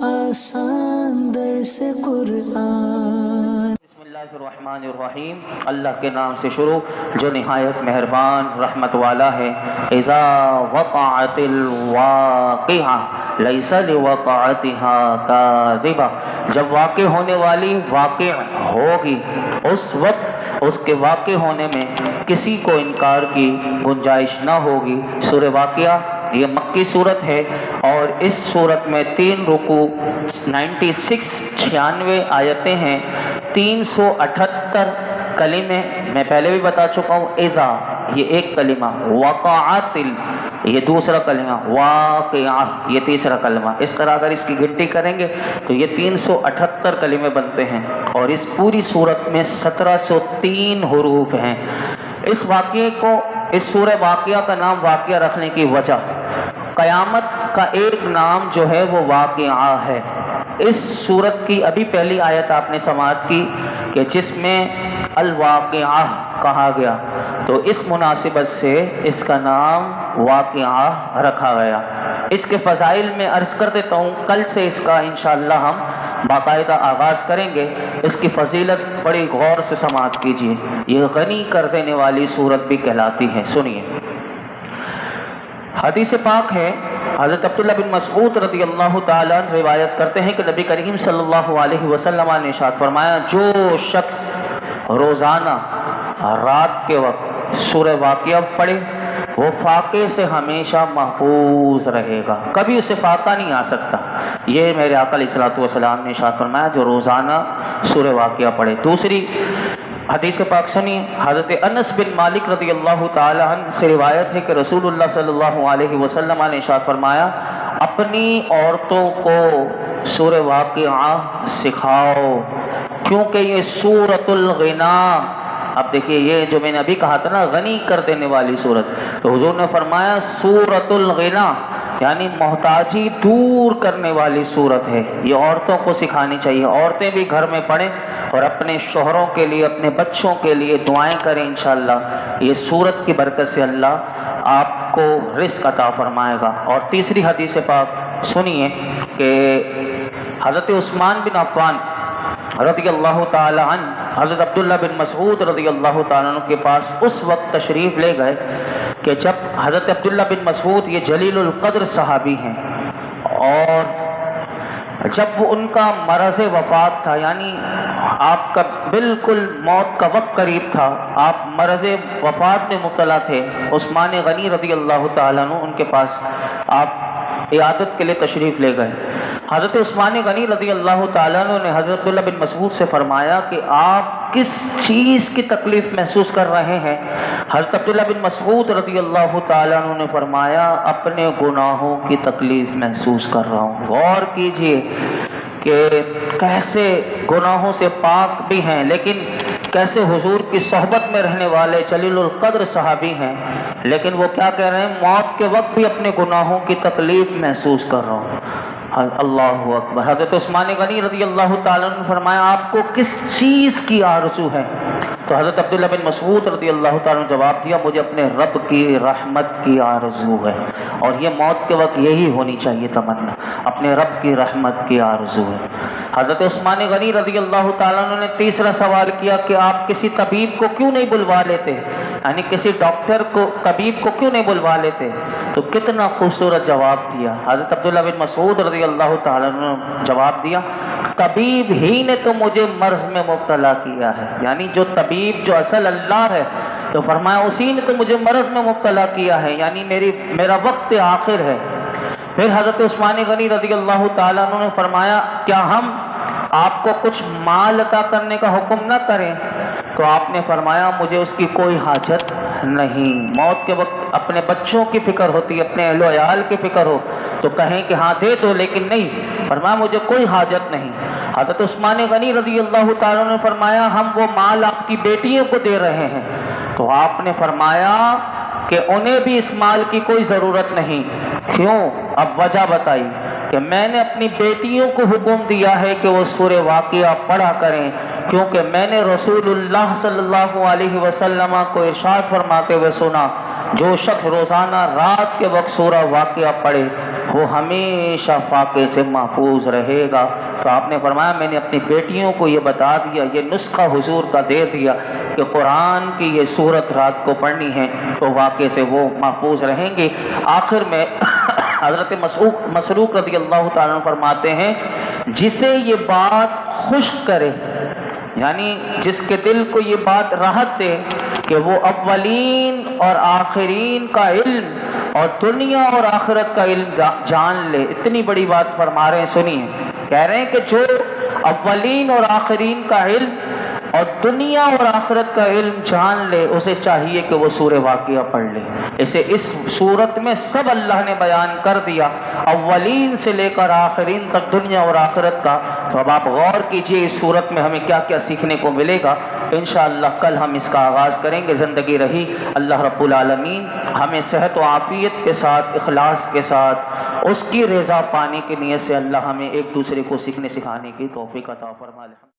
آسان درس قرآن۔ الرحیم، اللہ کے نام سے شروع جو نہایت مہربان رحمت والا ہے۔ اذا وقعت الواقعہ لیس لوقعتها کاذبہ، جب واقع ہونے والی واقع ہوگی اس وقت اس کے واقع ہونے میں کسی کو انکار کی گنجائش نہ ہوگی۔ سورہ واقعہ یہ مکی صورت ہے اور اس صورت میں 3 رکوع 96 آیتیں ہیں، 378 کلمے میں پہلے بھی بتا چکا ہوں۔ اذا یہ ایک کلمہ، وقعت یہ دوسرا کلمہ، واقعہ یہ تیسرا کلمہ، اس طرح اگر اس کی گنتی کریں گے تو یہ 378 کلمے بنتے ہیں اور اس پوری صورت میں 1703 حروف ہیں۔ اس واقعے کو، اس سورہ واقعہ کا نام واقعہ رکھنے کی وجہ، قیامت کا ایک نام جو ہے وہ واقعہ ہے۔ اس سورت کی ابھی پہلی آیت آپ نے سماعت کی کہ جس میں الواقعہ کہا گیا، تو اس مناسبت سے اس کا نام واقعہ رکھا گیا۔ اس کے فضائل میں عرض کر دیتا ہوں، کل سے اس کا انشاءاللہ ہم باقاعدہ آغاز کریں گے۔ اس کی فضیلت بڑی غور سے سماعت کیجیے، یہ غنی کر دینے والی سورت بھی کہلاتی ہے۔ سنیے، حدیث پاک ہے، حضرت عبداللہ بن مسعود رضی اللہ تعالیٰ عنہ روایت کرتے ہیں کہ نبی کریم صلی اللہ علیہ وسلم نے ارشاد فرمایا، جو شخص روزانہ رات کے وقت سورہ واقعہ پڑھے وہ فاقے سے ہمیشہ محفوظ رہے گا، کبھی اسے فاقہ نہیں آ سکتا۔ یہ میرے آقا علیہ الصلوۃ والسلام نے ارشاد فرمایا جو روزانہ سورہ واقعہ پڑھے۔ دوسری حدیث پاک سنیے، حضرت انس بن مالک رضی اللہ تعالی عنہ سے روایت ہے کہ رسول اللہ صلی اللہ علیہ وسلم نے ارشاد فرمایا، اپنی عورتوں کو سورہ واقعہ سکھاؤ کیونکہ یہ سورۃ الغنا۔ اب دیکھیے، یہ جو میں نے ابھی کہا تھا نا غنی کر دینے والی صورت، تو حضور نے فرمایا سورۃ الغنا یعنی محتاجی دور کرنے والی صورت ہے، یہ عورتوں کو سکھانی چاہیے۔ عورتیں بھی گھر میں پڑھیں اور اپنے شوہروں کے لیے، اپنے بچوں کے لیے دعائیں کریں، انشاءاللہ یہ صورت کی برکت سے اللہ آپ کو رزق عطا فرمائے گا۔ اور تیسری حدیث پاک سنیے کہ حضرت عثمان بن عفان رضی اللہ تعالی عنہ حضرت عبداللہ بن مسعود رضی اللہ تعالیٰ عنہ کے پاس اس وقت تشریف لے گئے کہ جب حضرت عبداللہ بن مسعود یہ جلیل القدر صحابی ہیں، اور جب ان کا مرض وفات تھا، یعنی آپ کا بالکل موت کا وقت قریب تھا، آپ مرض وفات میں مبتلا تھے، عثمان غنی رضی اللہ تعالیٰ عنہ ان کے پاس آپ عیادت کے لیے تشریف لے گئے۔ حضرت عثمان غنی رضی اللہ تعالیٰ عنہ نے حضرت عبداللہ بن مسعود سے فرمایا کہ آپ کس چیز کی تکلیف محسوس کر رہے ہیں؟ حضرت عبداللہ بن مسعود رضی اللہ تعالیٰ عنہ نے فرمایا، اپنے گناہوں کی تکلیف محسوس کر رہا ہوں۔ غور کیجئے کہ کیسے گناہوں سے پاک بھی ہیں، لیکن کیسے حضور کی صحبت میں رہنے والے جلیل القدر صحابی ہیں، لیکن وہ کیا کہہ رہے ہیں؟ موت کے وقت بھی اپنے گناہوں کی تکلیف محسوس کر رہا ہوں۔ اللہ اکبر۔ حضرت عثمان غنی رضی اللہ تعالیٰ عنہ نے فرمایا، آپ کو کس چیز کی آرزو ہے؟ تو حضرت عبداللہ بن مسعود رضی اللہ تعالیٰ نے جواب دیا، مجھے اپنے رب کی رحمت کی آرزو ہے، اور یہ موت کے وقت یہی ہونی چاہیے تمنا، اپنے رب کی رحمت کی آرزو ہے۔ حضرت عثمان غنی رضی اللہ تعالیٰ نے تیسرا سوال کیا کہ آپ کسی طبیب کو کیوں نہیں بلوا لیتے، یعنی کسی ڈاکٹر کو، طبیب کو کیوں نہیں بلوا لیتے؟ تو کتنا خوبصورت جواب دیا حضرت عبداللہ بن مسعود رضی اللہ تعالیٰ نے جواب دیا، طبیب ہی نے تو مجھے مرض میں مبتلا کیا ہے، یعنی جو طبیب جو اصل اللہ ہے، تو فرمایا اسی نے تو مجھے مرض میں مبتلا کیا ہے، یعنی میرا وقت آخر ہے۔ پھر حضرت عثمان غنی رضی اللہ تعالیٰ عنہ نے فرمایا، کیا ہم آپ کو کچھ مال عطا کرنے کا حکم نہ کریں؟ تو آپ نے فرمایا، مجھے اس کی کوئی حاجت نہیں۔ موت کے وقت اپنے بچوں کی فکر ہوتی ہے، اپنے اہل و عیال کی فکر ہو تو کہیں کہ ہاں دے دو، لیکن نہیں، فرمایا مجھے کوئی حاجت نہیں۔ حضرت عثمان غنی رضی اللہ تعالیٰ نے فرمایا، ہم وہ مال آپ کی بیٹیوں کو دے رہے ہیں۔ تو آپ نے فرمایا کہ انہیں بھی اس مال کی کوئی ضرورت نہیں۔ کیوں؟ اب وجہ بتائی کہ میں نے اپنی بیٹیوں کو حکم دیا ہے کہ وہ سورہ واقعہ پڑھا کریں، کیونکہ میں نے رسول اللہ صلی اللہ علیہ وسلم کو ارشاد فرماتے ہوئے سنا، جو شخص روزانہ رات کے وقت سورہ واقعہ پڑھے وہ ہمیشہ فاقے سے محفوظ رہے گا۔ تو آپ نے فرمایا میں نے اپنی بیٹیوں کو یہ بتا دیا، یہ نسخہ حضور کا دے دیا کہ قرآن کی یہ سورت رات کو پڑھنی ہے تو واقعے سے وہ محفوظ رہیں گے۔ آخر میں حضرت مسروق رضی اللہ تعالیٰ عنہ فرماتے ہیں جسے یہ بات خوش کرے، یعنی جس کے دل کو یہ بات راحت دے کہ وہ اولین اور آخرین کا علم اور دنیا اور آخرت کا علم جان لے، اتنی بڑی بات فرما رہے ہیں، سنیے، کہہ رہے ہیں کہ جو اولین اور آخرین کا علم اور دنیا اور آخرت کا علم جان لے اسے چاہیے کہ وہ سورہ واقعہ پڑھ لے۔ اسے اس صورت میں سب اللہ نے بیان کر دیا، اولین سے لے کر آخرین تک دنیا اور آخرت کا۔ تو اب آپ غور کیجئے اس صورت میں ہمیں کیا کیا سیکھنے کو ملے گا۔ انشاءاللہ کل ہم اس کا آغاز کریں گے، زندگی رہی اللہ رب العالمین ہمیں صحت و عافیت کے ساتھ، اخلاص کے ساتھ، اس کی رضا پانے کی نیت سے اللہ ہمیں ایک دوسرے کو سیکھنے سکھانے کی توفیق عطا فرمائے۔